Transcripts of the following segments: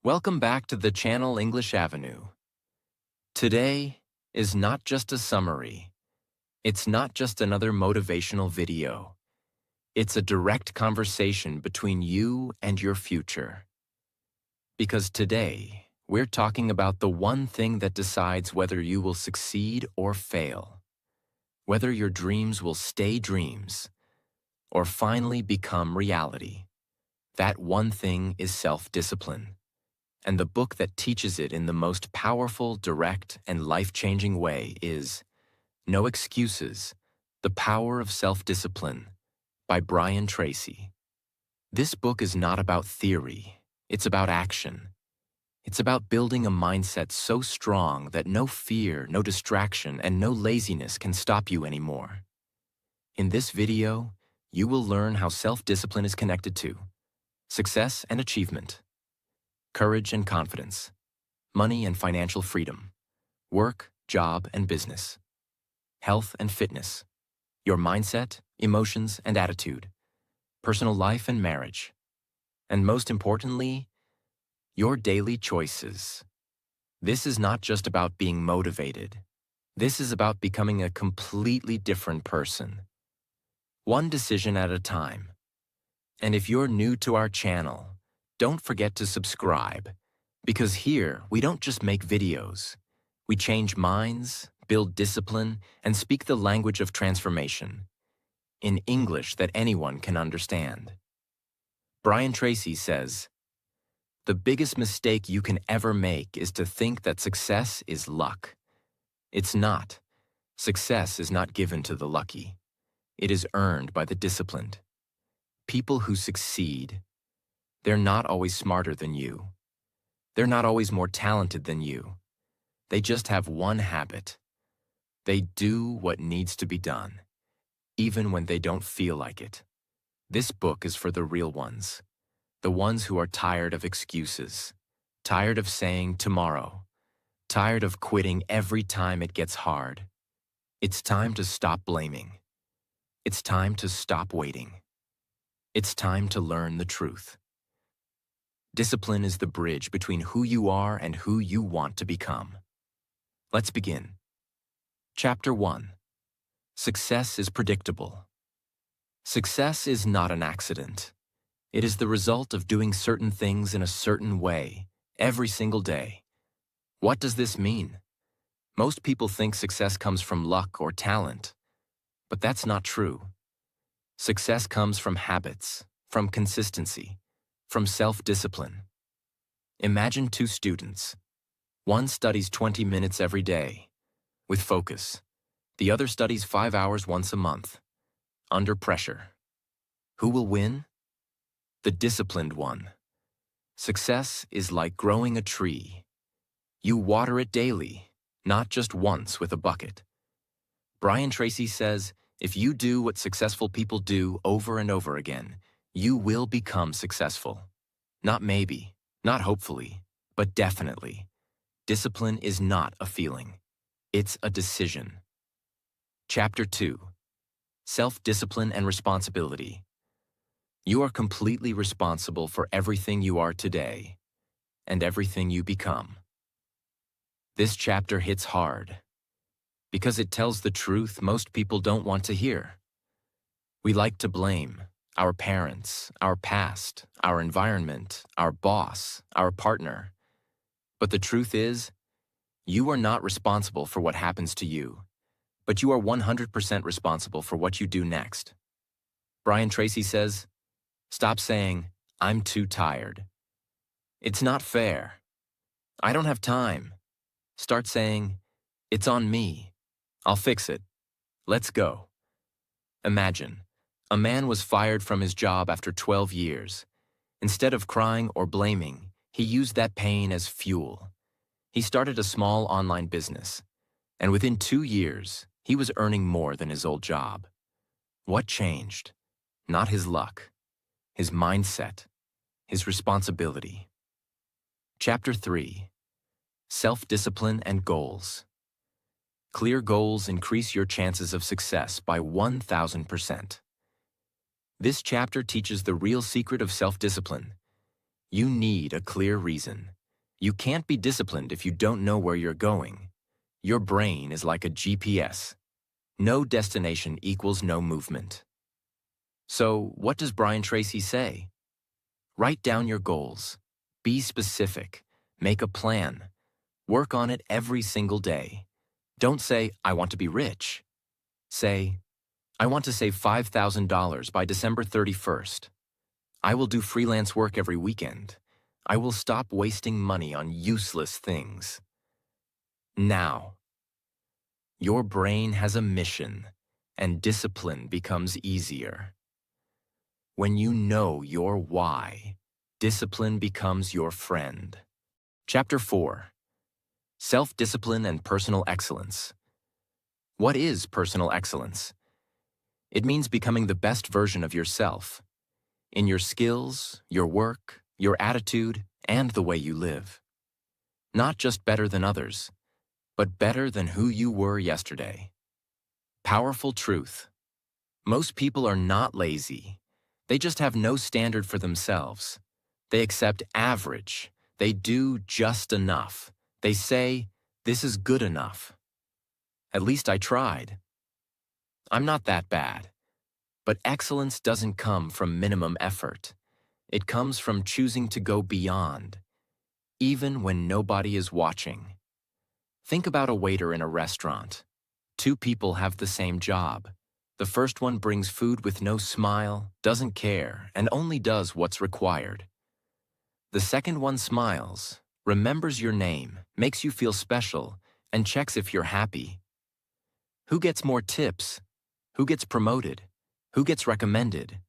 Welcome back to the channel English Avenue. Today is not just a summary. It's not just another motivational video. It's a direct conversation between you and your future. Because today, we're talking about the one thing that decides whether you will succeed or fail. Whether your dreams will stay dreams or finally become reality. That one thing is self-discipline. And the book that teaches it in the most powerful, direct, and life-changing way is No Excuses, The Power of Self-Discipline by Brian Tracy. This book is not about theory, it's about action. It's about building a mindset so strong that no fear, no distraction, and no laziness can stop you anymore. In this video, you will learn how self-discipline is connected to success and achievement, courage and confidence, money and financial freedom, work, job, and business, health and fitness, your mindset, emotions, and attitude, personal life and marriage, and most importantly, your daily choices. This is not just about being motivated. This is about becoming a completely different person, one decision at a time. And if you're new to our channel, don't forget to subscribe, because here we don't just make videos. We change minds, build discipline, and speak the language of transformation in English that anyone can understand. Brian Tracy says, "The biggest mistake you can ever make is to think that success is luck. It's not. Success is not given to the lucky. It is earned by the disciplined. People who succeed, they're not always smarter than you. They're not always more talented than you. They just have one habit. They do what needs to be done, even when they don't feel like it." This book is for the real ones, the ones who are tired of excuses, tired of saying tomorrow, tired of quitting every time it gets hard. It's time to stop blaming. It's time to stop waiting. It's time to learn the truth. Discipline is the bridge between who you are and who you want to become. Let's begin. Chapter 1. Success is predictable. Success is not an accident. It is the result of doing certain things in a certain way, every single day. What does this mean? Most people think success comes from luck or talent, but that's not true. Success comes from habits, from consistency, from self-discipline. Imagine two students. One studies 20 minutes every day, with focus. The other studies 5 hours once a month, under pressure. Who will win? The disciplined one. Success is like growing a tree. You water it daily, not just once with a bucket. Brian Tracy says, if you do what successful people do over and over again, you will become successful. Not maybe, not hopefully, but definitely. Discipline is not a feeling. It's a decision. Chapter 2. Self-discipline and responsibility. You are completely responsible for everything you are today and everything you become. This chapter hits hard because it tells the truth most people don't want to hear. We like to blame our parents, our past, our environment, our boss, our partner. But the truth is, you are not responsible for what happens to you, but you are 100% responsible for what you do next. Brian Tracy says, stop saying, "I'm too tired." "It's not fair." "I don't have time." Start saying, "It's on me. I'll fix it. Let's go." Imagine, a man was fired from his job after 12 years. Instead of crying or blaming, he used that pain as fuel. He started a small online business, and within 2 years, he was earning more than his old job. What changed? Not his luck, his mindset, his responsibility. Chapter 3. Self-discipline and goals. Clear goals increase your chances of success by 1,000%. This chapter teaches the real secret of self-discipline. You need a clear reason. You can't be disciplined if you don't know where you're going. Your brain is like a GPS. No destination equals no movement. So, what does Brian Tracy say? Write down your goals. Be specific. Make a plan. Work on it every single day. Don't say, I want to be rich. Say, I want to save $5,000 by December 31st. I will do freelance work every weekend. I will stop wasting money on useless things. Now, your brain has a mission, and discipline becomes easier. When you know your why, discipline becomes your friend. Chapter 4. Self-discipline and personal excellence. What is personal excellence? It means becoming the best version of yourself, in your skills, your work, your attitude, and the way you live. Not just better than others, but better than who you were yesterday. Powerful truth. Most people are not lazy. They just have no standard for themselves. They accept average. They do just enough. They say, this is good enough. At least I tried. I'm not that bad. But excellence doesn't come from minimum effort. It comes from choosing to go beyond, even when nobody is watching. Think about a waiter in a restaurant. Two people have the same job. The first one brings food with no smile, doesn't care, and only does what's required. The second one smiles, remembers your name, makes you feel special, and checks if you're happy. Who gets more tips? Who gets promoted? Who gets recommended?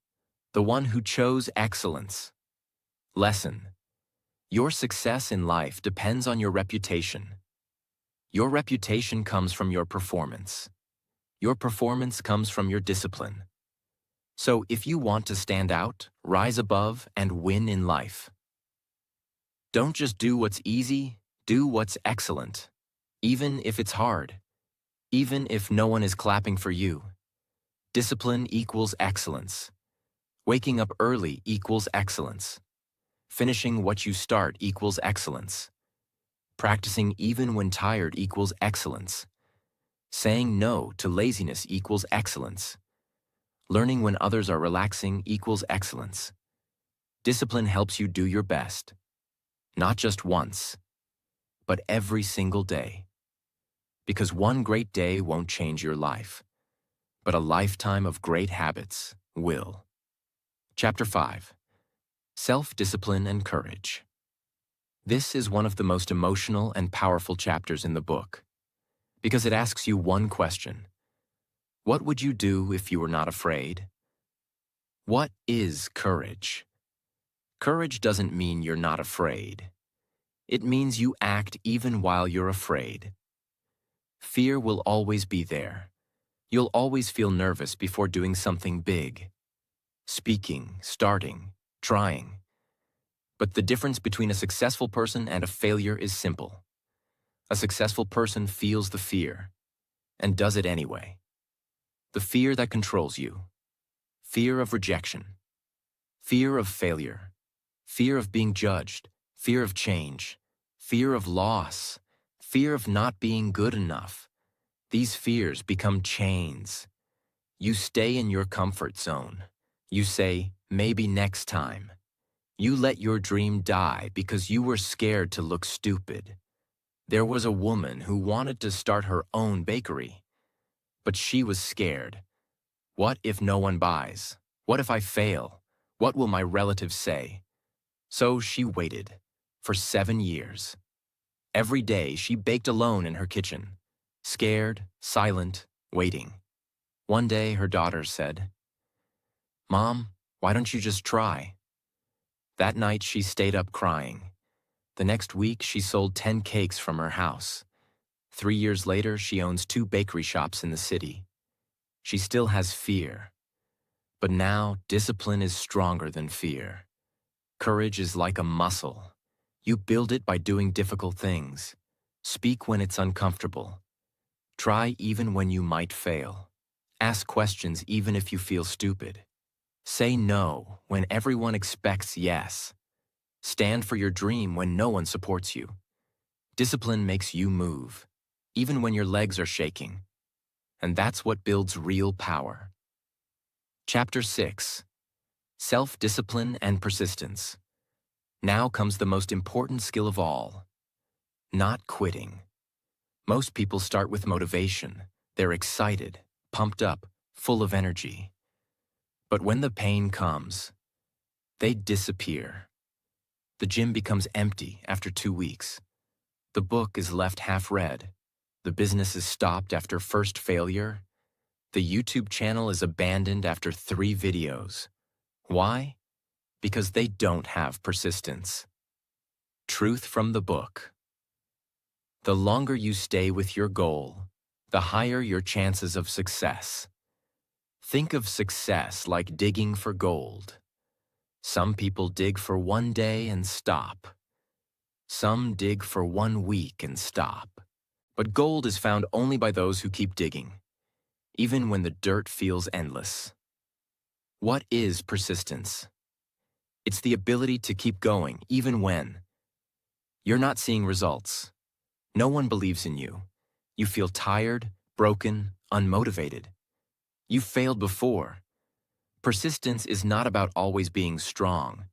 The one who chose excellence. Lesson. Your success in life depends on your reputation. Your reputation comes from your performance. Your performance comes from your discipline. So if you want to stand out, rise above, and win in life, don't just do what's easy, do what's excellent. Even if it's hard. Even if no one is clapping for you. Discipline equals excellence. Waking up early equals excellence. Finishing what you start equals excellence. Practicing even when tired equals excellence. Saying no to laziness equals excellence. Learning when others are relaxing equals excellence. Discipline helps you do your best. Not just once, but every single day. Because one great day won't change your life, but a lifetime of great habits will. Chapter 5. Self-discipline and courage. This is one of the most emotional and powerful chapters in the book, because it asks you one question. What would you do if you were not afraid? What is courage? Courage doesn't mean you're not afraid. It means you act even while you're afraid. Fear will always be there. You'll always feel nervous before doing something big. Speaking, starting, trying. But the difference between a successful person and a failure is simple. A successful person feels the fear and does it anyway. The fear that controls you. Fear of rejection. Fear of failure. Fear of being judged. Fear of change. Fear of loss. Fear of not being good enough. These fears become chains. You stay in your comfort zone. You say, maybe next time. You let your dream die because you were scared to look stupid. There was a woman who wanted to start her own bakery, but she was scared. What if no one buys? What if I fail? What will my relatives say? So she waited for 7 years. Every day she baked alone in her kitchen, scared, silent, waiting. One day her daughter said, "Mom, why don't you just try?" That night she stayed up crying. The next week she sold 10 cakes from her house. 3 years later she owns 2 bakery shops in the city. She still has fear. But now discipline is stronger than fear. Courage is like a muscle. You build it by doing difficult things. Speak when it's uncomfortable. Try even when you might fail. Ask questions even if you feel stupid. Say no when everyone expects yes. Stand for your dream when no one supports you. Discipline makes you move, even when your legs are shaking. And that's what builds real power. Chapter 6. Self-discipline and persistence. Now comes the most important skill of all. Not quitting. Most people start with motivation. They're excited, pumped up, full of energy. But when the pain comes, they disappear. The gym becomes empty after 2 weeks. The book is left half read. The business is stopped after first failure. The YouTube channel is abandoned after 3 videos. Why? Because they don't have persistence. Truth from the book. The longer you stay with your goal, the higher your chances of success. Think of success like digging for gold. Some people dig for 1 day and stop. Some dig for 1 week and stop. But gold is found only by those who keep digging, even when the dirt feels endless. What is persistence? It's the ability to keep going, even when you're not seeing results. No one believes in you. You feel tired, broken, unmotivated. You've failed before. Persistence is not about always being strong.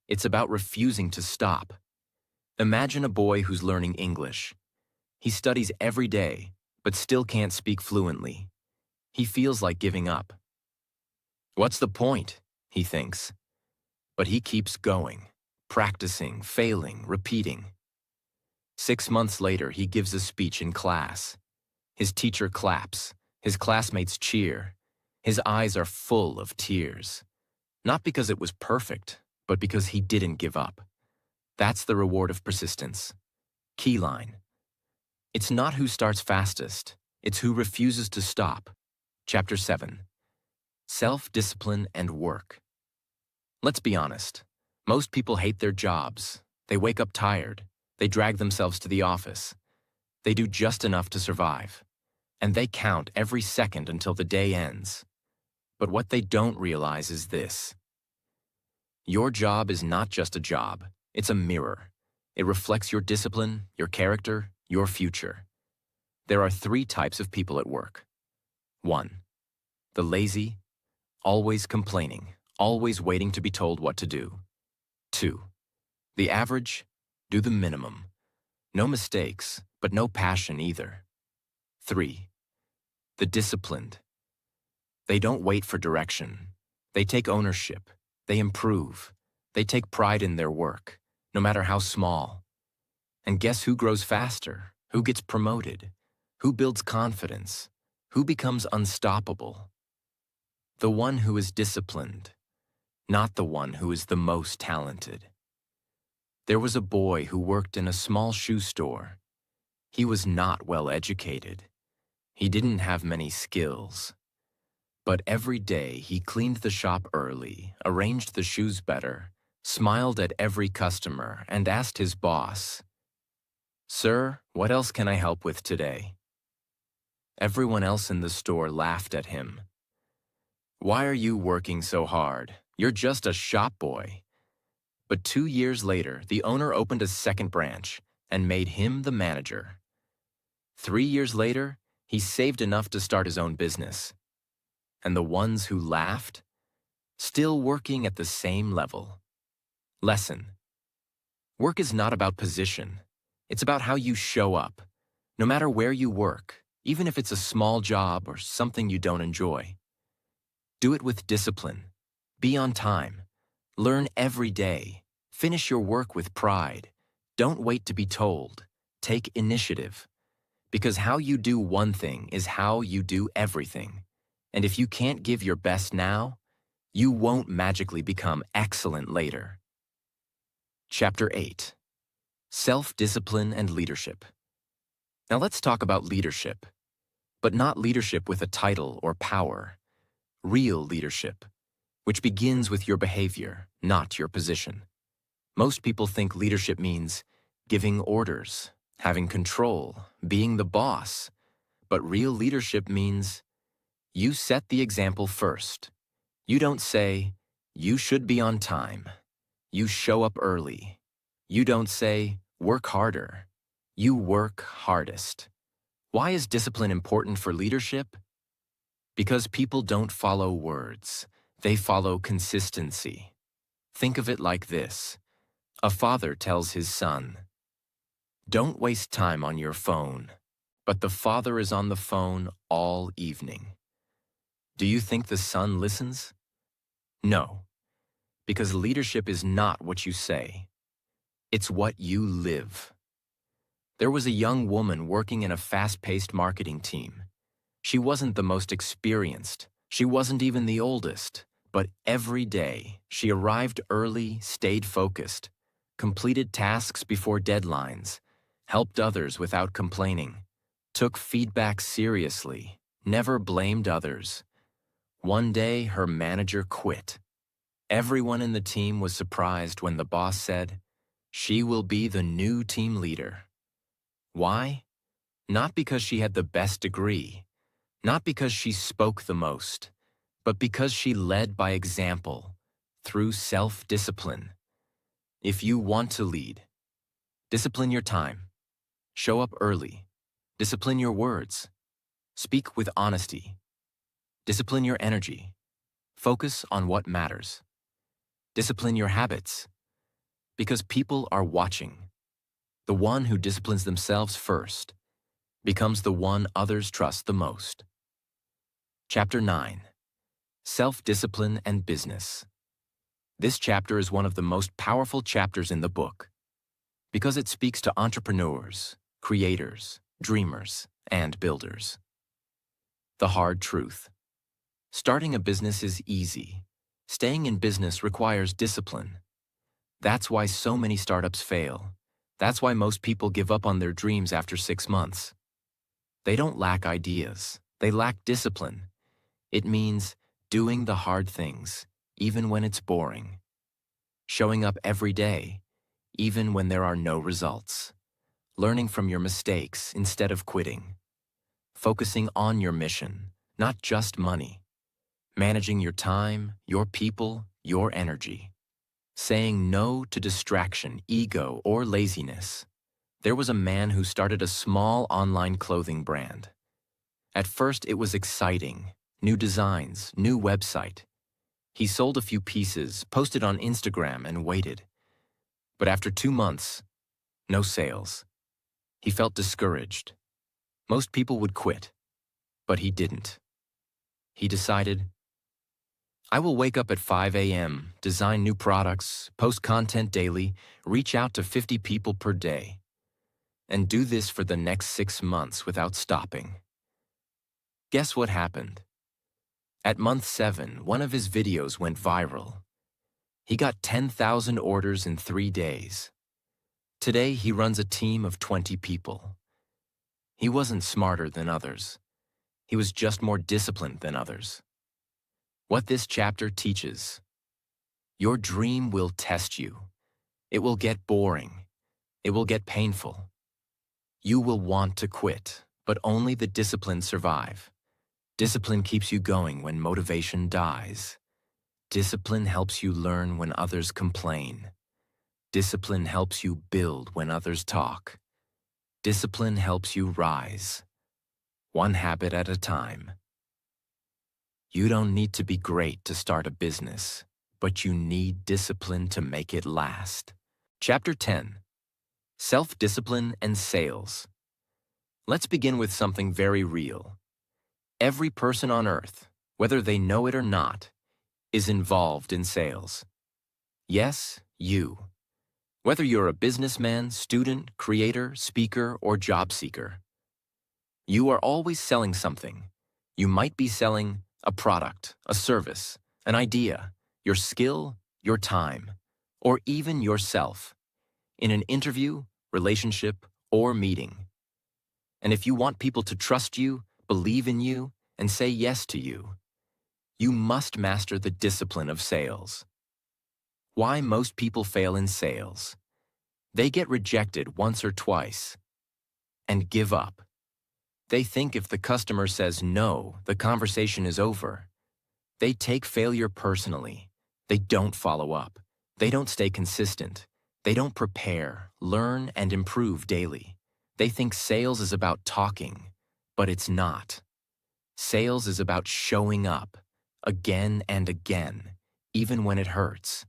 It's about refusing to stop. Imagine a boy who's learning English. He studies every day, but still can't speak fluently. He feels like giving up. What's the point? He thinks. But he keeps going, practicing, failing, repeating. 6 months later, he gives a speech in class. His teacher claps. His classmates cheer. His eyes are full of tears. Not because it was perfect, but because he didn't give up. That's the reward of persistence. Keyline. It's not who starts fastest, it's who refuses to stop. Chapter 7. Self-discipline and work. Let's be honest. Most people hate their jobs. They wake up tired. They drag themselves to the office. They do just enough to survive. And they count every second until the day ends. But what they don't realize is this. Your job is not just a job. It's a mirror. It reflects your discipline, your character, your future. There are 3 types of people at work. 1. The lazy, always complaining, always waiting to be told what to do. 2. The average, do the minimum. No mistakes, but no passion either. 3. The disciplined. They don't wait for direction. They take ownership. They improve. They take pride in their work, no matter how small. And guess who grows faster? Who gets promoted? Who builds confidence? Who becomes unstoppable? The one who is disciplined, not the one who is the most talented. There was a boy who worked in a small shoe store. He was not well educated. He didn't have many skills. But every day he cleaned the shop early, arranged the shoes better, smiled at every customer, and asked his boss, "Sir, what else can I help with today?" Everyone else in the store laughed at him. "Why are you working so hard? You're just a shop boy." But 2 years later, the owner opened a second branch and made him the manager. 3 years later, he saved enough to start his own business. And the ones who laughed? Still working at the same level. Lesson. Work is not about position. It's about how you show up, no matter where you work, even if it's a small job or something you don't enjoy. Do it with discipline. Be on time. Learn every day. Finish your work with pride. Don't wait to be told. Take initiative. Because how you do one thing is how you do everything. And if you can't give your best now, you won't magically become excellent later. Chapter 8. Self-discipline and leadership. Now let's talk about leadership, but not leadership with a title or power. Real leadership, which begins with your behavior, not your position. Most people think leadership means giving orders, having control, being the boss. But real leadership means you set the example first. You don't say, "You should be on time." You show up early. You don't say, work harder. You work hardest. Why is discipline important for leadership? Because people don't follow words. They follow consistency. Think of it like this. A father tells his son, "Don't waste time on your phone." But the father is on the phone all evening. Do you think the son listens? No, because leadership is not what you say. It's what you live. There was a young woman working in a fast-paced marketing team. She wasn't the most experienced. She wasn't even the oldest. But every day, she arrived early, stayed focused, completed tasks before deadlines, helped others without complaining, took feedback seriously, never blamed others. One day, her manager quit. Everyone in the team was surprised when the boss said, "She will be the new team leader." Why? Not because she had the best degree, not because she spoke the most, but because she led by example, through self-discipline. If you want to lead, discipline your time, show up early, discipline your words, speak with honesty, discipline your energy, focus on what matters, discipline your habits, because people are watching. The one who disciplines themselves first becomes the one others trust the most. Chapter 9. Self-discipline and business. This chapter is one of the most powerful chapters in the book because it speaks to entrepreneurs, creators, dreamers, and builders. The hard truth. Starting a business is easy. Staying in business requires discipline. That's why so many startups fail. That's why most people give up on their dreams after 6 months. They don't lack ideas. They lack discipline. It means doing the hard things, even when it's boring. Showing up every day, even when there are no results. Learning from your mistakes instead of quitting. Focusing on your mission, not just money. Managing your time, your people, your energy. Saying no to distraction, ego, or laziness. There was a man who started a small online clothing brand. At first, it was exciting. New designs, new website. He sold a few pieces, posted on Instagram, and waited. But after 2 months, no sales. He felt discouraged. Most people would quit, but he didn't. He decided, I will wake up at 5 a.m., design new products, post content daily, reach out to 50 people per day, and do this for the next 6 months without stopping. Guess what happened? At month 7, one of his videos went viral. He got 10,000 orders in 3 days. Today, he runs a team of 20 people. He wasn't smarter than others. He was just more disciplined than others. What this chapter teaches: your dream will test you. It will get boring. It will get painful. You will want to quit, but only the disciplined survive. Discipline keeps you going when motivation dies. Discipline helps you learn when others complain. Discipline helps you build when others talk. Discipline helps you rise, one habit at a time. You don't need to be great to start a business, but you need discipline to make it last. Chapter 10. Self-discipline and sales. Let's begin with something very real. Every person on earth, whether they know it or not, is involved in sales. Yes, you. Whether you're a businessman, student, creator, speaker, or job seeker. You are always selling something. You might be selling a product, a service, an idea, your skill, your time, or even yourself, in an interview, relationship, or meeting. And if you want people to trust you, believe in you, and say yes to you, you must master the discipline of sales. Why most people fail in sales? They get rejected once or twice and give up. They think if the customer says no, the conversation is over. They take failure personally. They don't follow up. They don't stay consistent. They don't prepare, learn, and improve daily. They think sales is about talking, but it's not. Sales is about showing up again and again, even when it hurts.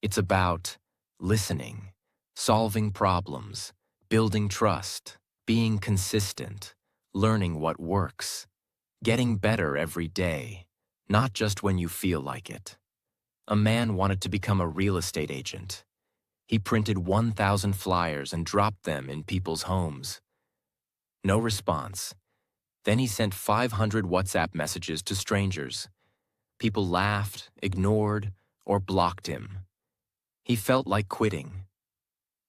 It's about listening, solving problems, building trust, being consistent, learning what works, getting better every day, not just when you feel like it. A man wanted to become a real estate agent. He printed 1,000 flyers and dropped them in people's homes. No response. Then he sent 500 WhatsApp messages to strangers. People laughed, ignored, or blocked him. He felt like quitting.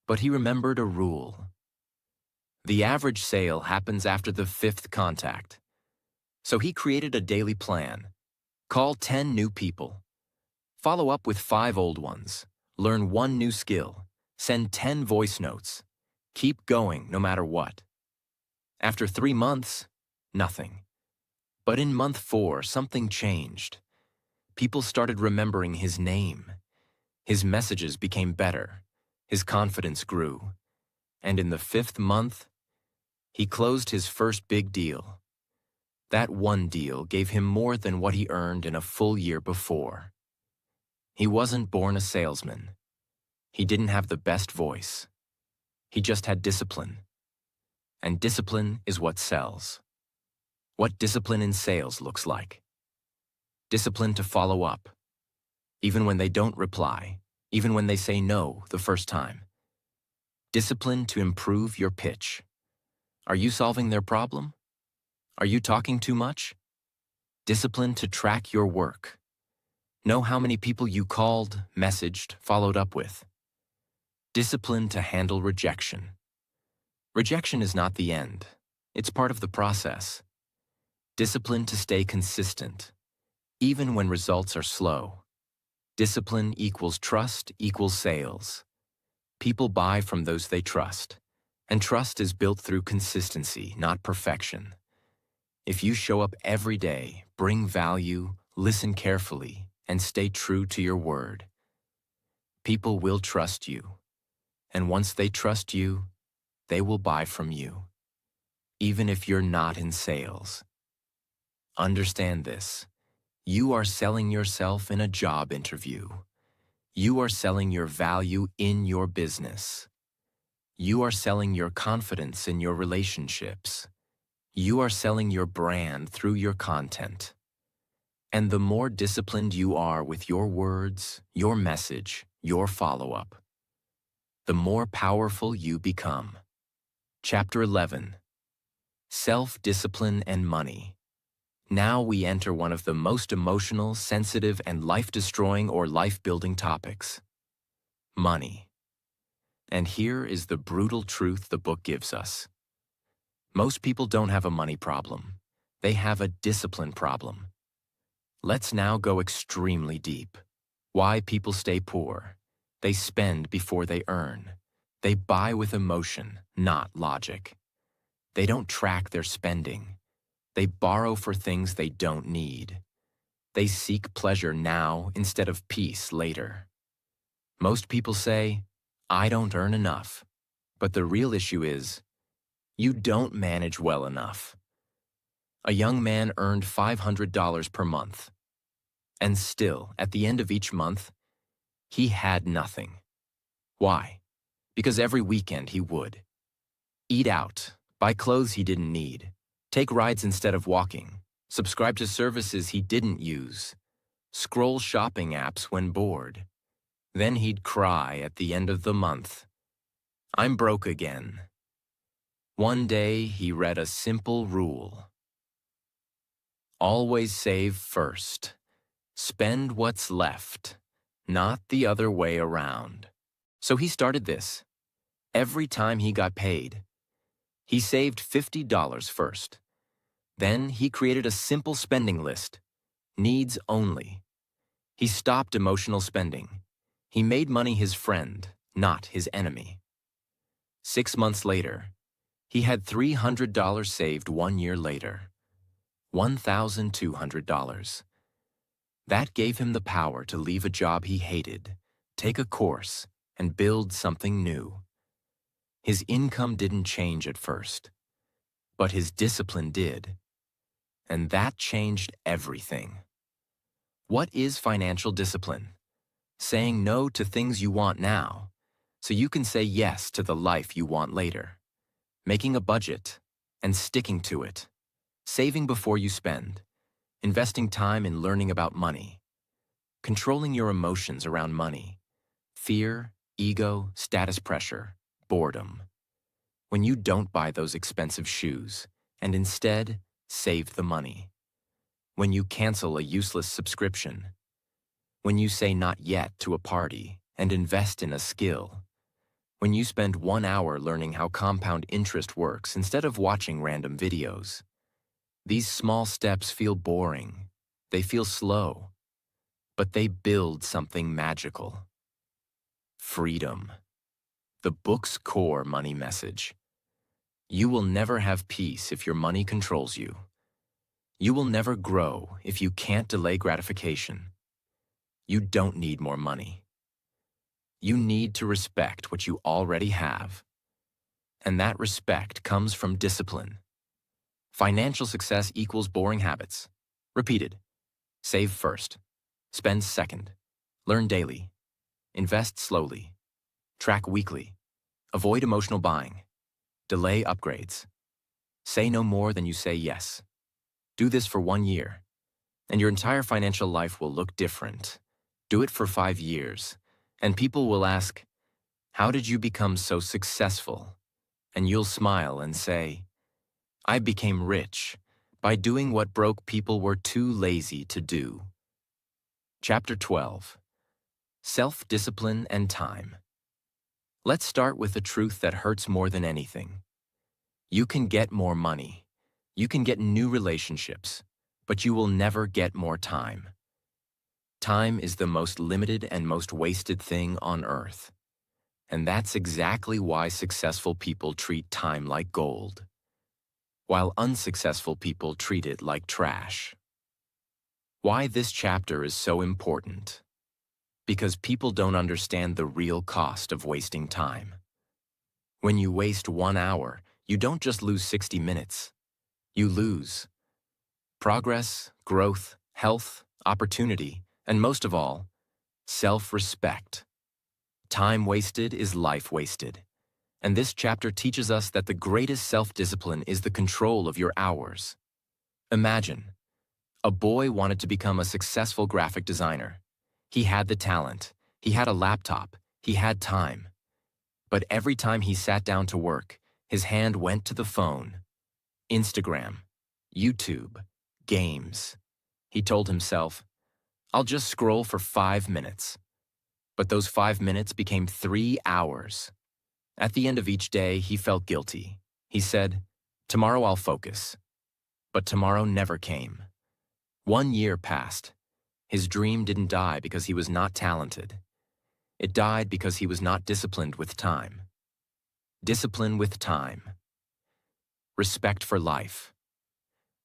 But he remembered a rule. The average sale happens after the 5th contact. So he created a daily plan. Call 10 new people. Follow up with 5 old ones. Learn 1 new skill. Send 10 voice notes. Keep going no matter what. After 3 months, nothing. But in month 4, something changed. People started remembering his name. His messages became better. His confidence grew. And in the 5th month, he closed his first big deal. That one deal gave him more than what he earned in a full year before. He wasn't born a salesman. He didn't have the best voice. He just had discipline. And discipline is what sells. What discipline in sales looks like. Discipline to follow up, even when they don't reply, even when they say no the first time. Discipline to improve your pitch. Are you solving their problem? Are you talking too much? Discipline to track your work. Know how many people you called, messaged, followed up with. Discipline to handle rejection. Rejection is not the end. It's part of the process. Discipline to stay consistent, even when results are slow. Discipline equals trust equals sales. People buy from those they trust, and trust is built through consistency, not perfection. If you show up every day, bring value, listen carefully, and stay true to your word, people will trust you. And once they trust you, they will buy from you, even if you're not in sales. Understand this. You are selling yourself in a job interview. You are selling your value in your business. You are selling your confidence in your relationships. You are selling your brand through your content. And the more disciplined you are with your words, your message, your follow-up, the more powerful you become. Chapter 11. Self-discipline and money. Now we enter one of the most emotional, sensitive, and life-destroying or life-building topics. Money. And here is the brutal truth the book gives us. Most people don't have a money problem. They have a discipline problem. Let's now go extremely deep. Why people stay poor. They spend before they earn. They buy with emotion, not logic. They don't track their spending. They borrow for things they don't need. They seek pleasure now instead of peace later. Most people say, I don't earn enough. But the real issue is, you don't manage well enough. A young man earned $500 per month. And still, at the end of each month, he had nothing. Why? Because every weekend he would eat out, buy clothes he didn't need, take rides instead of walking, subscribe to services he didn't use, scroll shopping apps when bored. Then he'd cry at the end of the month, I'm broke again. One day he read a simple rule. Always save first. Spend what's left, not the other way around. So he started this. Every time he got paid, he saved $50 first. Then he created a simple spending list, needs only. He stopped emotional spending. He made money his friend, not his enemy. 6 months later, he had $300 saved 1 year later. $1,200. That gave him the power to leave a job he hated, take a course, and build something new. His income didn't change at first, but his discipline did, and that changed everything. What is financial discipline? Saying no to things you want now, so you can say yes to the life you want later. Making a budget and sticking to it. Saving before you spend. Investing time in learning about money. Controlling your emotions around money. Fear, ego, status pressure, boredom. When you don't buy those expensive shoes and instead save the money. When you cancel a useless subscription. When you say not yet to a party and invest in a skill. When you spend 1 hour learning how compound interest works instead of watching random videos. These small steps feel boring. They feel slow. But they build something magical. Freedom. The book's core money message. You will never have peace if your money controls you. You will never grow if you can't delay gratification. You don't need more money. You need to respect what you already have. And that respect comes from discipline. Financial success equals boring habits. Repeated. Save first. Spend second. Learn daily. Invest slowly. Track weekly. Avoid emotional buying. Delay upgrades. Say no more than you say yes. Do this for 1 year, and your entire financial life will look different. Do it for 5 years, and people will ask, "How did you become so successful?" And you'll smile and say, "I became rich by doing what broke people were too lazy to do." Chapter 12. Self-discipline and time. Let's start with the truth that hurts more than anything. You can get more money. You can get new relationships, but you will never get more time. Time is the most limited and most wasted thing on earth. And that's exactly why successful people treat time like gold, while unsuccessful people treat it like trash. Why this chapter is so important? Because people don't understand the real cost of wasting time. When you waste 1 hour, you don't just lose 60 minutes. You lose progress, growth, health, opportunity, and most of all, self-respect. Time wasted is life wasted. And this chapter teaches us that the greatest self-discipline is the control of your hours. Imagine, a boy wanted to become a successful graphic designer. He had the talent, he had a laptop, he had time. But every time he sat down to work, his hand went to the phone. Instagram, YouTube, games. He told himself, "I'll just scroll for 5 minutes." But those 5 minutes became 3 hours. At the end of each day, he felt guilty. He said, "Tomorrow I'll focus." But tomorrow never came. 1 year passed. His dream didn't die because he was not talented. It died because he was not disciplined with time. Discipline with time. Respect for life.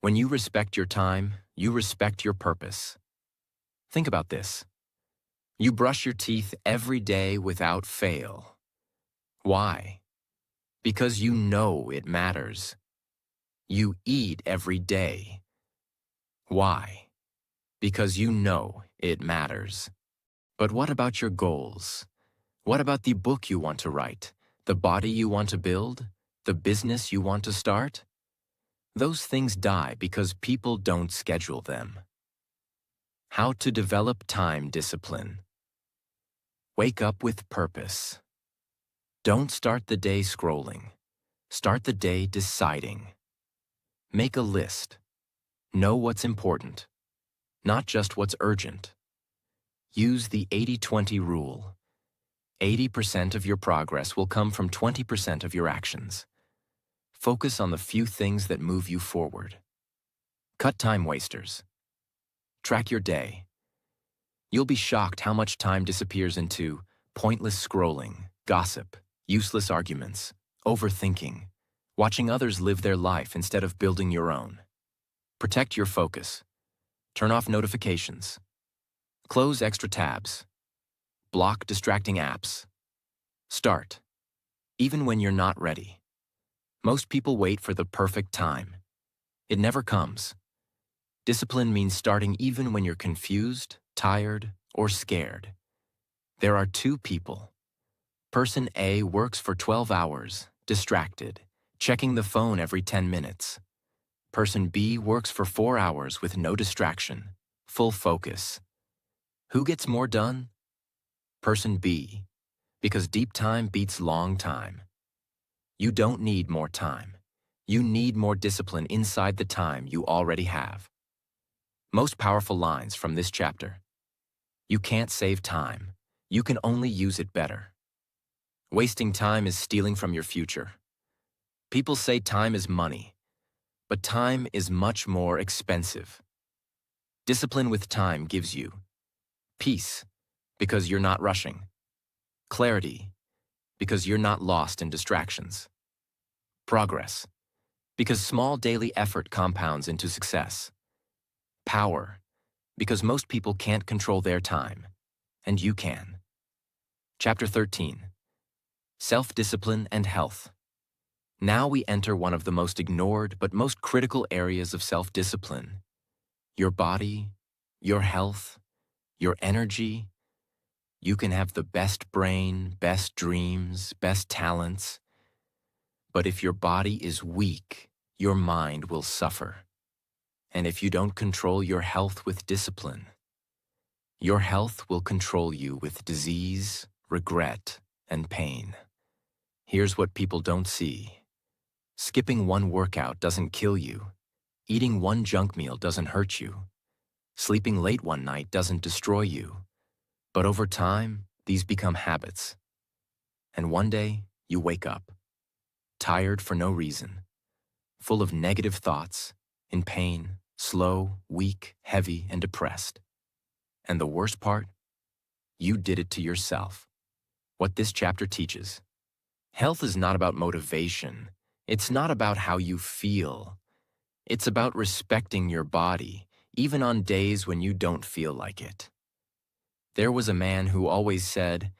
When you respect your time, you respect your purpose. Think about this. You brush your teeth every day without fail. Why? Because you know it matters. You eat every day. Why? Because you know it matters. But what about your goals? What about the book you want to write, the body you want to build, the business you want to start? Those things die because people don't schedule them. How to develop time discipline. Wake up with purpose. Don't start the day scrolling. Start the day deciding. Make a list. Know what's important, not just what's urgent. Use the 80-20 rule. 80% of your progress will come from 20% of your actions. Focus on the few things that move you forward. Cut time wasters. Track your day. You'll be shocked how much time disappears into pointless scrolling, gossip, useless arguments, overthinking, watching others live their life instead of building your own. Protect your focus. Turn off notifications. Close extra tabs. Block distracting apps. Start, even when you're not ready. Most people wait for the perfect time. It never comes. Discipline means starting even when you're confused, tired, or scared. There are two people. Person A works for 12 hours, distracted, checking the phone every 10 minutes. Person B works for 4 hours with no distraction, full focus. Who gets more done? Person B, because deep time beats long time. You don't need more time. You need more discipline inside the time you already have. Most powerful lines from this chapter. You can't save time. You can only use it better. Wasting time is stealing from your future. People say time is money, but time is much more expensive. Discipline with time gives you peace, because you're not rushing. Clarity, because you're not lost in distractions. Progress, because small daily effort compounds into success. Power, because most people can't control their time, and you can. Chapter 13. Self-discipline and health. Now we enter one of the most ignored but most critical areas of self-discipline. Your body, your health, your energy. You can have the best brain, best dreams, best talents. But if your body is weak, your mind will suffer. And if you don't control your health with discipline, your health will control you with disease, regret, and pain. Here's what people don't see. Skipping one workout doesn't kill you. Eating one junk meal doesn't hurt you. Sleeping late one night doesn't destroy you. But over time, these become habits. And one day, you wake up, tired for no reason, full of negative thoughts, in pain, slow, weak, heavy, and depressed. And the worst part? You did it to yourself. What this chapter teaches. Health is not about motivation. It's not about how you feel. It's about respecting your body, even on days when you don't feel like it. There was a man who always said,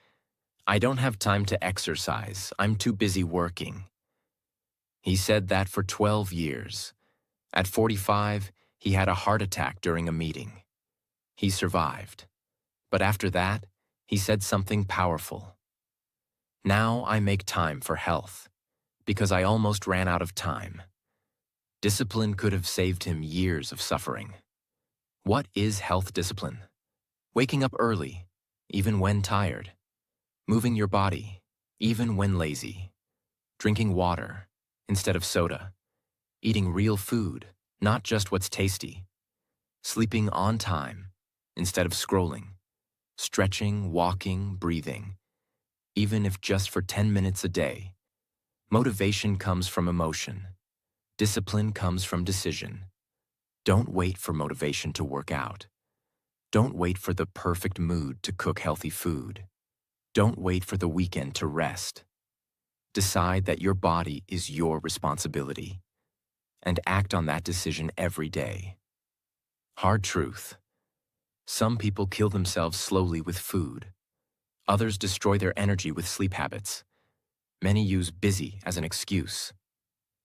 "I don't have time to exercise. I'm too busy working." He said that for 12 years. At 45, he had a heart attack during a meeting. He survived. But after that, he said something powerful. "Now I make time for health, because I almost ran out of time." Discipline could have saved him years of suffering. What is health discipline? Waking up early, even when tired. Moving your body, even when lazy. Drinking water instead of soda. Eating real food, not just what's tasty. Sleeping on time instead of scrolling. Stretching, walking, breathing. Even if just for 10 minutes a day. Motivation comes from emotion. Discipline comes from decision. Don't wait for motivation to work out. Don't wait for the perfect mood to cook healthy food. Don't wait for the weekend to rest. Decide that your body is your responsibility, and act on that decision every day. Hard truth. Some people kill themselves slowly with food. Others destroy their energy with sleep habits. Many use busy as an excuse.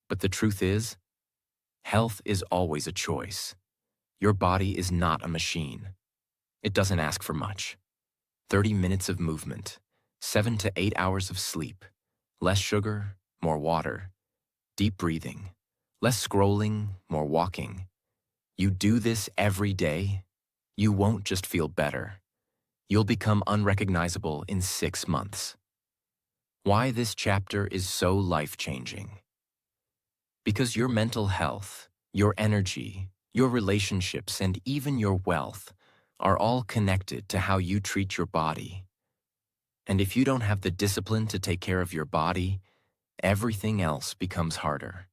But the truth is, health is always a choice. Your body is not a machine. It doesn't ask for much. 30 minutes of movement, 7 to 8 hours of sleep, less sugar, more water, deep breathing, less scrolling, more walking. You do this every day, you won't just feel better. You'll become unrecognizable in 6 months. Why this chapter is so life-changing. Because your mental health, your energy, your relationships, and even your wealth are all connected to how you treat your body. And if you don't have the discipline to take care of your body, everything else becomes harder.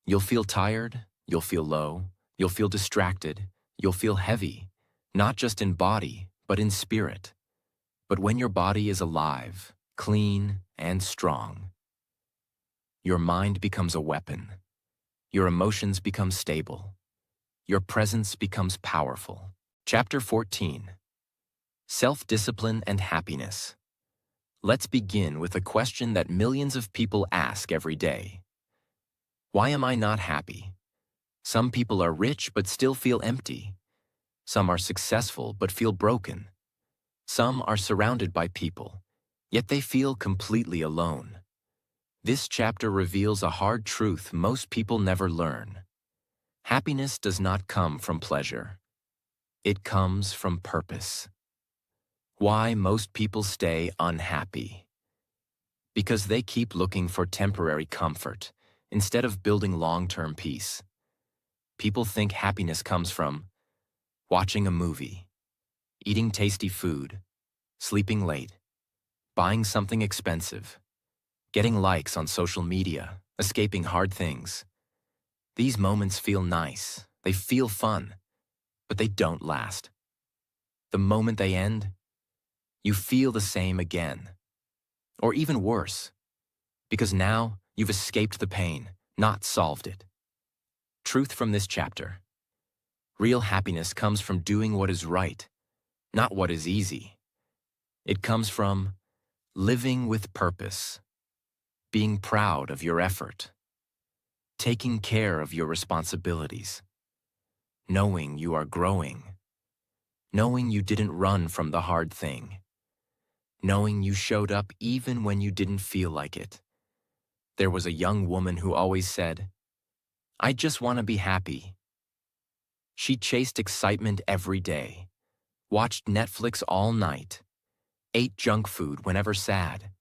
You'll feel tired, you'll feel low, you'll feel distracted, you'll feel heavy, not just in body, but in spirit. But when your body is alive, clean, and strong, your mind becomes a weapon. Your emotions become stable. Your presence becomes powerful. Chapter 14. Self-discipline and happiness. Let's begin with a question that millions of people ask every day. Why am I not happy? Some people are rich but still feel empty. Some are successful but feel broken. Some are surrounded by people, yet they feel completely alone. This chapter reveals a hard truth most people never learn. Happiness does not come from pleasure. It comes from purpose. Why most people stay unhappy? Because they keep looking for temporary comfort instead of building long-term peace. People think happiness comes from watching a movie, eating tasty food, sleeping late, buying something expensive, getting likes on social media, escaping hard things. These moments feel nice, they feel fun, but they don't last. The moment they end, you feel the same again. Or even worse, because now you've escaped the pain, not solved it. Truth from this chapter. Real happiness comes from doing what is right, not what is easy. It comes from living with purpose, being proud of your effort, taking care of your responsibilities, knowing you are growing, knowing you didn't run from the hard thing, knowing you showed up even when you didn't feel like it. There was a young woman who always said, "I just want to be happy." She chased excitement every day, watched Netflix all night, ate junk food whenever sad,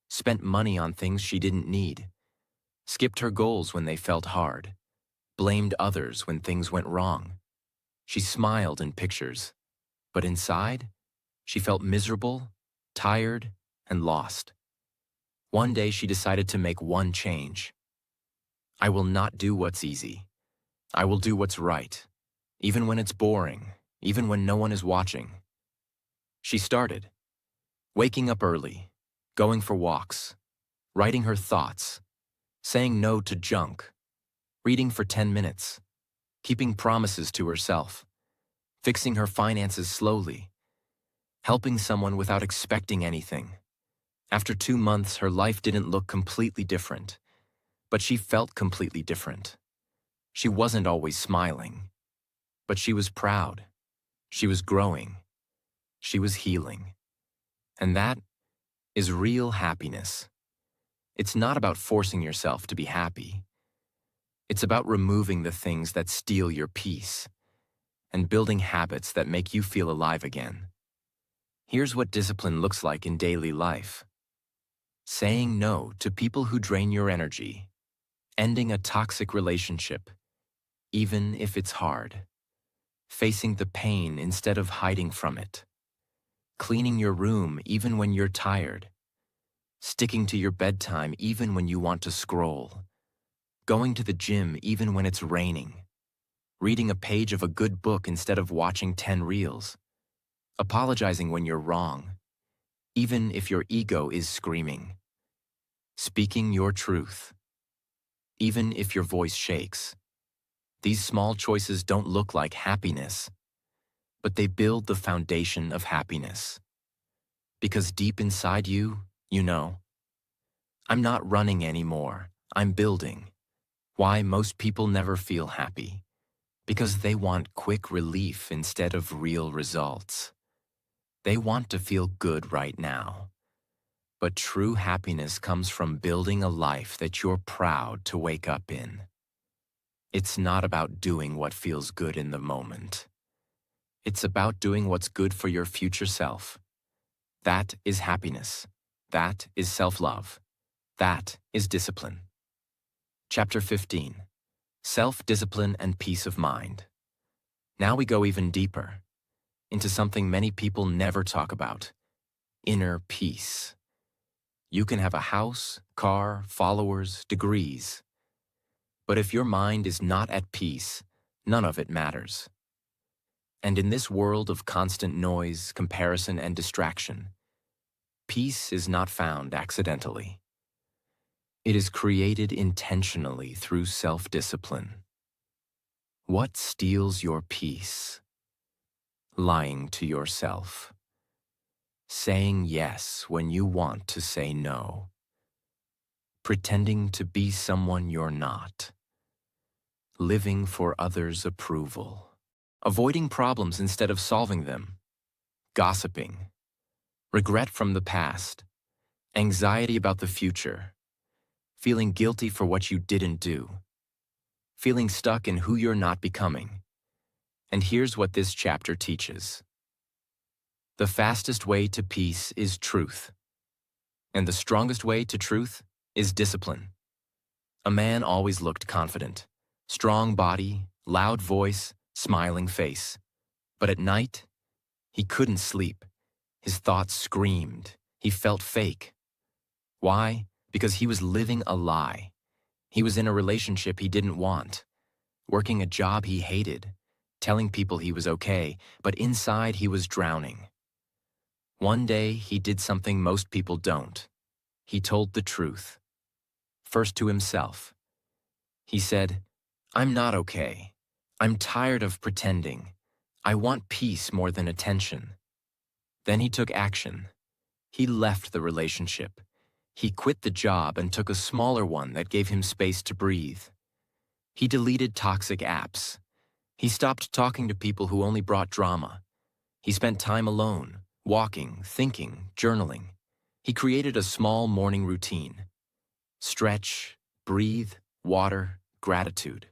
spent money on things she didn't need, skipped her goals when they felt hard, blamed others when things went wrong. She smiled in pictures, but inside, she felt miserable, tired, and lost. One day she decided to make one change. I will not do what's easy. I will do what's right, even when it's boring, even when no one is watching. She started, waking up early, going for walks, writing her thoughts, saying no to junk, reading for 10 minutes, keeping promises to herself, fixing her finances slowly, helping someone without expecting anything. After 2 months, her life didn't look completely different, but she felt completely different. She wasn't always smiling, but she was proud. She was growing. She was healing. And that is real happiness. It's not about forcing yourself to be happy. It's about removing the things that steal your peace and building habits that make you feel alive again. Here's what discipline looks like in daily life. Saying no to people who drain your energy. Ending a toxic relationship, even if it's hard. Facing the pain instead of hiding from it. Cleaning your room even when you're tired. Sticking to your bedtime even when you want to scroll. Going to the gym even when it's raining. Reading a page of a good book instead of watching 10 reels. Apologizing when you're wrong, even if your ego is screaming. Speaking your truth, even if your voice shakes. These small choices don't look like happiness, but they build the foundation of happiness. Because deep inside you, you know, I'm not running anymore, I'm building. Why most people never feel happy? Because they want quick relief instead of real results. They want to feel good right now. But true happiness comes from building a life that you're proud to wake up in. It's not about doing what feels good in the moment. It's about doing what's good for your future self. That is happiness. That is self-love. That is discipline. Chapter 15. Self-discipline and peace of mind. Now we go even deeper, into something many people never talk about: inner peace. You can have a house, car, followers, degrees. But if your mind is not at peace, none of it matters. And in this world of constant noise, comparison, and distraction, peace is not found accidentally. It is created intentionally through self-discipline. What steals your peace? Lying to yourself. saying yes when you want to say no, pretending to be someone you're not, living for others' approval, avoiding problems instead of solving them, gossiping, regret from the past, anxiety about the future, feeling guilty for what you didn't do, feeling stuck in who you're not becoming. And here's what this chapter teaches. The fastest way to peace is truth, and the strongest way to truth is discipline. A man always looked confident, strong body, loud voice, smiling face. But at night, he couldn't sleep. His thoughts screamed. He felt fake. Why? Because he was living a lie. He was in a relationship he didn't want, working a job he hated, telling people he was okay, but inside he was drowning. One day, he did something most people don't. He told the truth. First to himself. He said, "I'm not okay. I'm tired of pretending. I want peace more than attention." Then he took action. He left the relationship. He quit the job and took a smaller one that gave him space to breathe. He deleted toxic apps. He stopped talking to people who only brought drama. He spent time alone, walking, thinking, journaling. He created a small morning routine. Stretch, breathe, water, gratitude.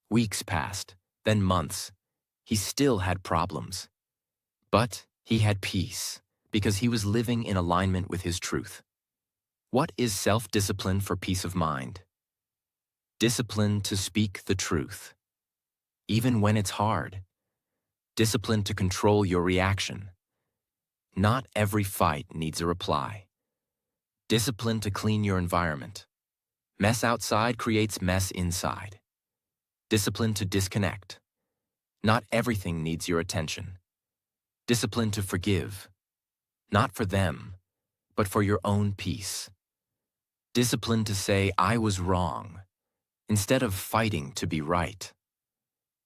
Weeks passed, then months. He still had problems. But he had peace because he was living in alignment with his truth. What is self-discipline for peace of mind? Discipline to speak the truth, even when it's hard. Discipline to control your reaction. Not every fight needs a reply. Discipline to clean your environment. Mess outside creates mess inside. Discipline to disconnect. Not everything needs your attention. Discipline to forgive. Not for them, but for your own peace. Discipline to say, "I was wrong," instead of fighting to be right.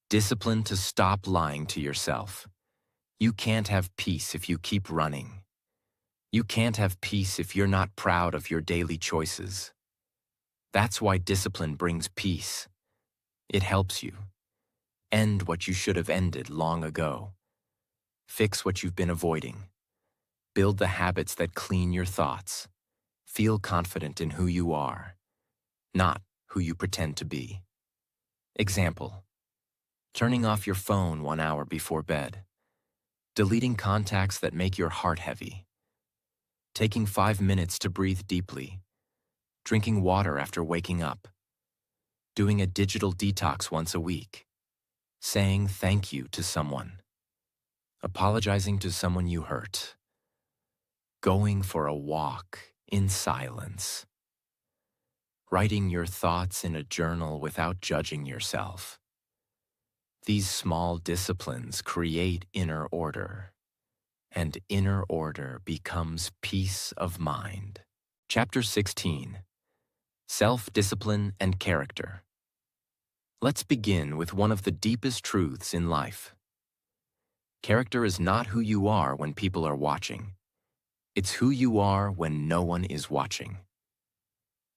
Discipline to stop lying to yourself. You can't have peace if you keep running. You can't have peace if you're not proud of your daily choices. That's why discipline brings peace. It helps you. End what you should have ended long ago. Fix what you've been avoiding. Build the habits that clean your thoughts. Feel confident in who you are, not who you pretend to be. Example: turning off your phone 1 hour before bed. Deleting contacts that make your heart heavy. Taking 5 minutes to breathe deeply. Drinking water after waking up. Doing a digital detox once a week. Saying thank you to someone. Apologizing to someone you hurt. Going for a walk in silence. Writing your thoughts in a journal without judging yourself. These small disciplines create inner order, and inner order becomes peace of mind. Chapter 16. Self-discipline and character. Let's begin with one of the deepest truths in life. Character is not who you are when people are watching. It's who you are when no one is watching.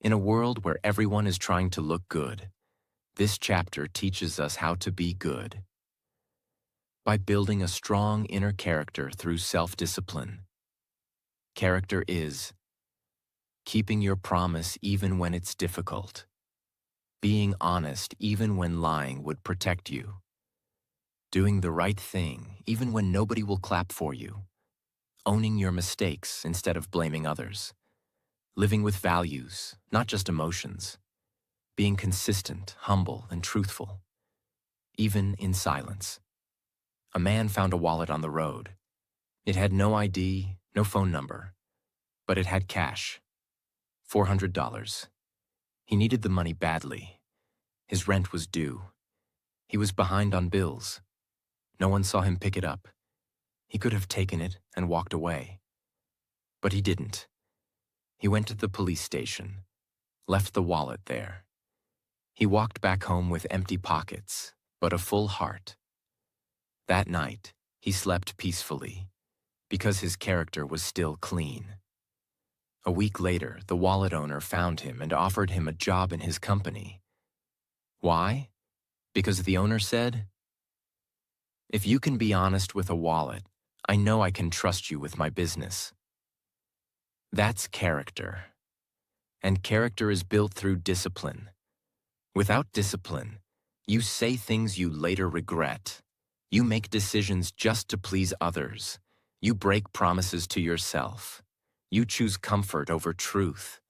In a world where everyone is trying to look good, this chapter teaches us how to be good. By building a strong inner character through self-discipline. Character is keeping your promise even when it's difficult, being honest even when lying would protect you, doing the right thing even when nobody will clap for you, owning your mistakes instead of blaming others, living with values, not just emotions, being consistent, humble, and truthful, even in silence. A man found a wallet on the road. It had no ID, no phone number, but it had cash. $400. He needed the money badly. His rent was due. He was behind on bills. No one saw him pick it up. He could have taken it and walked away. But he didn't. He went to the police station, left the wallet there. He walked back home with empty pockets, but a full heart. That night, he slept peacefully, Because his character was still clean. A week later, the wallet owner found him and offered him a job in his company. Why? Because the owner said, "If you can be honest with a wallet, I know I can trust you with my business." That's character. And character is built through discipline. Without discipline, you say things you later regret. You make decisions just to please others. You break promises to yourself. You choose comfort over truth.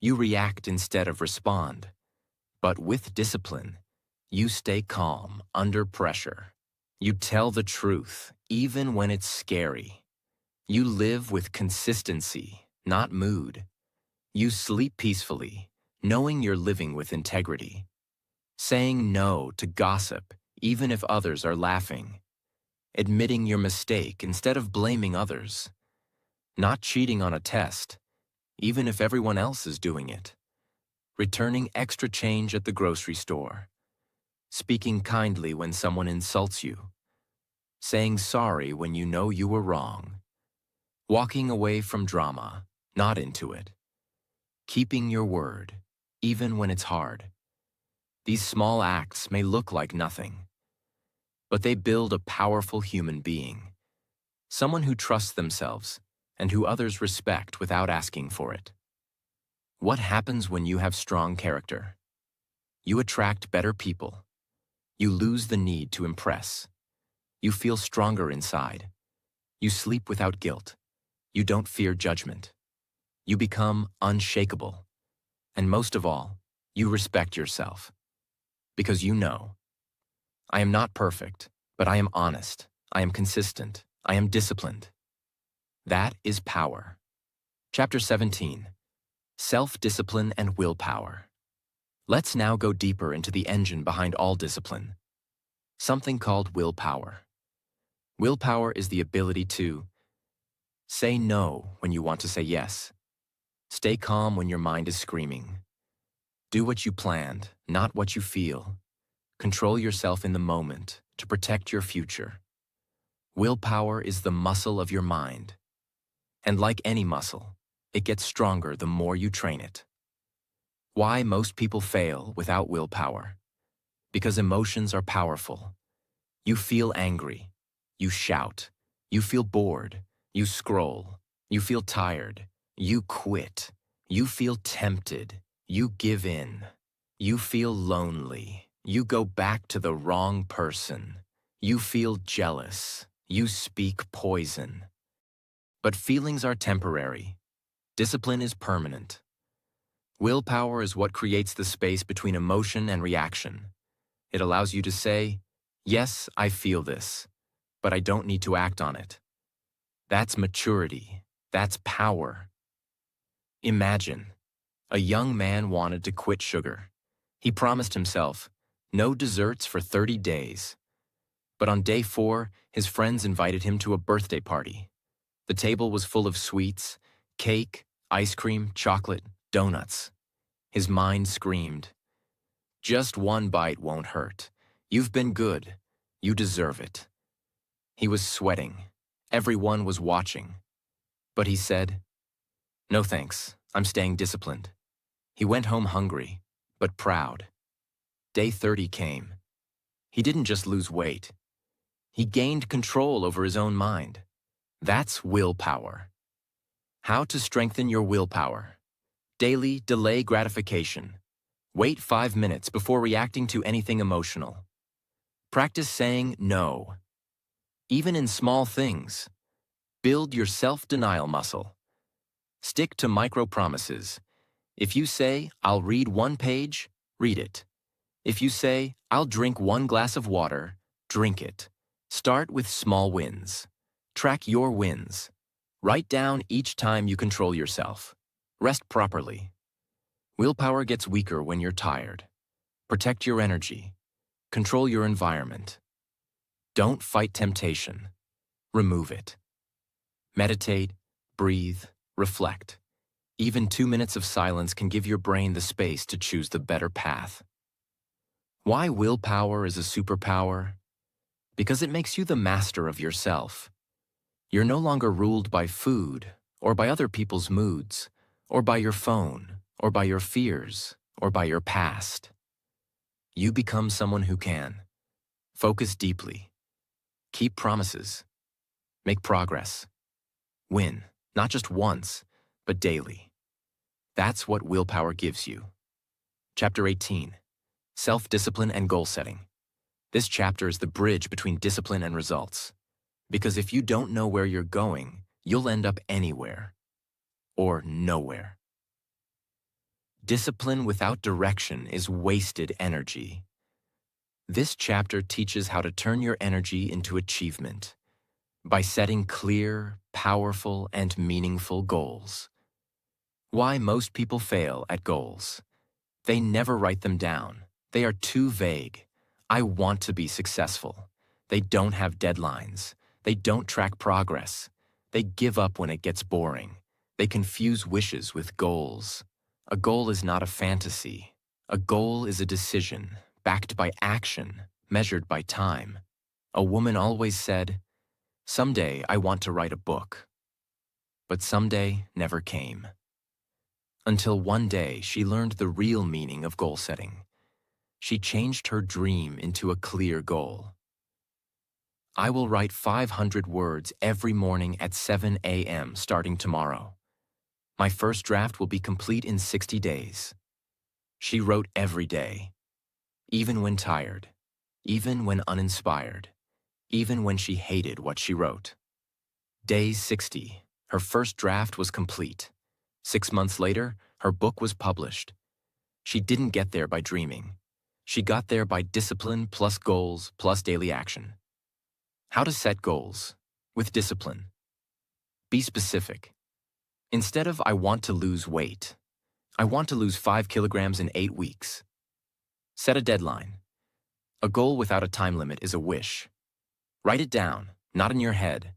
You react instead of respond. But with discipline, you stay calm under pressure. You tell the truth, even when it's scary. You live with consistency, not mood. You sleep peacefully, knowing you're living with integrity. Saying no to gossip, even if others are laughing. Admitting your mistake instead of blaming others. Not cheating on a test, even if everyone else is doing it. Returning extra change at the grocery store. Speaking kindly when someone insults you. Saying sorry when you know you were wrong. Walking away from drama, not into it. Keeping your word, even when it's hard. These small acts may look like nothing, but they build a powerful human being. Someone who trusts themselves and who others respect without asking for it. What happens when you have strong character? You attract better people. You lose the need to impress. You feel stronger inside. You sleep without guilt. You don't fear judgment. You become unshakable. And most of all, you respect yourself. Because you know, I am not perfect, but I am honest. I am consistent. I am disciplined. That is power. Chapter 17. Self-discipline and willpower. Let's now go deeper into the engine behind all discipline. Something called willpower. Willpower is the ability to say no when you want to say yes. Stay calm when your mind is screaming. Do what you planned, not what you feel. Control yourself in the moment to protect your future. Willpower is the muscle of your mind. And like any muscle, it gets stronger the more you train it. Why most people fail without willpower? Because emotions are powerful. You feel angry. You shout. You feel bored. You scroll. You feel tired. You quit. You feel tempted. You give in. You feel lonely. You go back to the wrong person. You feel jealous. You speak poison. But feelings are temporary. Discipline is permanent. Willpower is what creates the space between emotion and reaction. It allows you to say, yes, I feel this, but I don't need to act on it. That's maturity. That's power. Imagine, a young man wanted to quit sugar. He promised himself, no desserts for 30 days. But on day 4, his friends invited him to a birthday party. The table was full of sweets, cake, ice cream, chocolate, donuts. His mind screamed, just one bite won't hurt. You've been good. You deserve it. He was sweating. Everyone was watching. But he said, no thanks, I'm staying disciplined. He went home hungry, but proud. Day 30 came. He didn't just lose weight. He gained control over his own mind. That's willpower. How to strengthen your willpower. Daily delay gratification. Wait 5 minutes before reacting to anything emotional. Practice saying no. Even in small things. Build your self-denial muscle. Stick to micro-promises. If you say, I'll read 1 page, read it. If you say, I'll drink 1 glass of water, drink it. Start with small wins. Track your wins. Write down each time you control yourself. Rest properly. Willpower gets weaker when you're tired. Protect your energy. Control your environment. Don't fight temptation. Remove it. Meditate, breathe, reflect. Even 2 minutes of silence can give your brain the space to choose the better path. Why willpower is a superpower? Because it makes you the master of yourself. You're no longer ruled by food, or by other people's moods, or by your phone, or by your fears, or by your past. You become someone who can focus deeply, keep promises, make progress, win, not just once, but daily. That's what willpower gives you. Chapter 18, Self-Discipline and Goal Setting. This chapter is the bridge between discipline and results. Because if you don't know where you're going, you'll end up anywhere or nowhere. Discipline without direction is wasted energy. This chapter teaches how to turn your energy into achievement by setting clear, powerful, and meaningful goals. Why most people fail at goals. They never write them down. They are too vague. I want to be successful. They don't have deadlines. They don't track progress. They give up when it gets boring. They confuse wishes with goals. A goal is not a fantasy. A goal is a decision, backed by action, measured by time. A woman always said, "Someday I want to write a book." But someday never came. Until one day she learned the real meaning of goal setting. She changed her dream into a clear goal. I will write 500 words every morning at 7 a.m. starting tomorrow. My first draft will be complete in 60 days. She wrote every day, even when tired, even when uninspired, even when she hated what she wrote. Day 60, her first draft was complete. 6 months later, her book was published. She didn't get there by dreaming. She got there by discipline plus goals plus daily action. How to set goals with discipline. Be specific. Instead of "I want to lose weight," "I want to lose 5 kilograms in 8 weeks." Set a deadline. A goal without a time limit is a wish. Write it down, not in your head.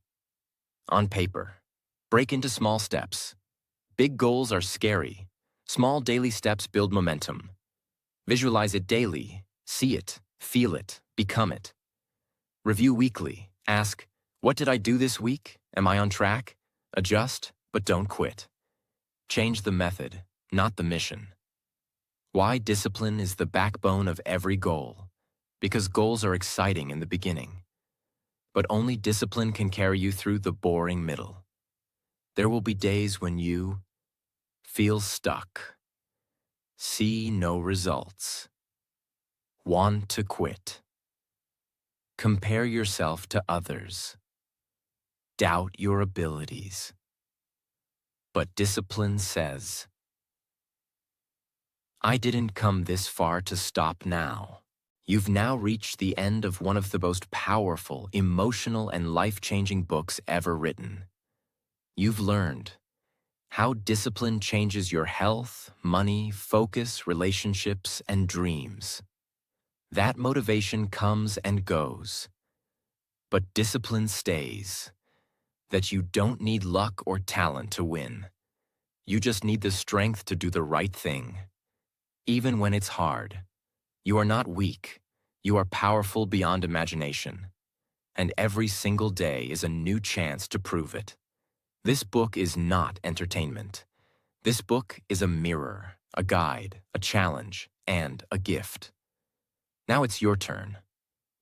On paper. Break into small steps. Big goals are scary. Small daily steps build momentum. Visualize it daily. See it, feel it, become it. Review weekly. Ask, what did I do this week? Am I on track? Adjust, but don't quit. Change the method, not the mission. Why discipline is the backbone of every goal. Because goals are exciting in the beginning. But only discipline can carry you through the boring middle. There will be days when you feel stuck, see no results, want to quit. Compare yourself to others. Doubt your abilities. But discipline says, I didn't come this far to stop now. You've now reached the end of one of the most powerful, emotional, and life-changing books ever written. You've learned how discipline changes your health, money, focus, relationships, and dreams. That motivation comes and goes, but discipline stays. That you don't need luck or talent to win. You just need the strength to do the right thing. Even when it's hard, you are not weak. You are powerful beyond imagination. And every single day is a new chance to prove it. This book is not entertainment. This book is a mirror, a guide, a challenge, and a gift. Now it's your turn.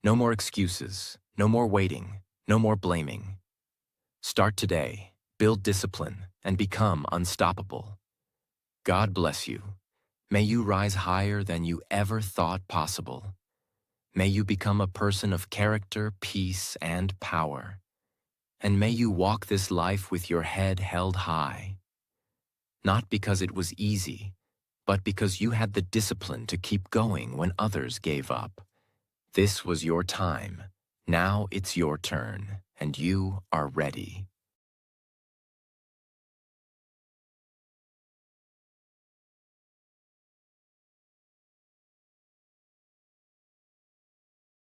No more excuses, no more waiting, no more blaming. Start today, build discipline, and become unstoppable. God bless you. May you rise higher than you ever thought possible. May you become a person of character, peace, and power. And may you walk this life with your head held high. Not because it was easy, but because you had the discipline to keep going when others gave up. This was your time. Now it's your turn, and you are ready.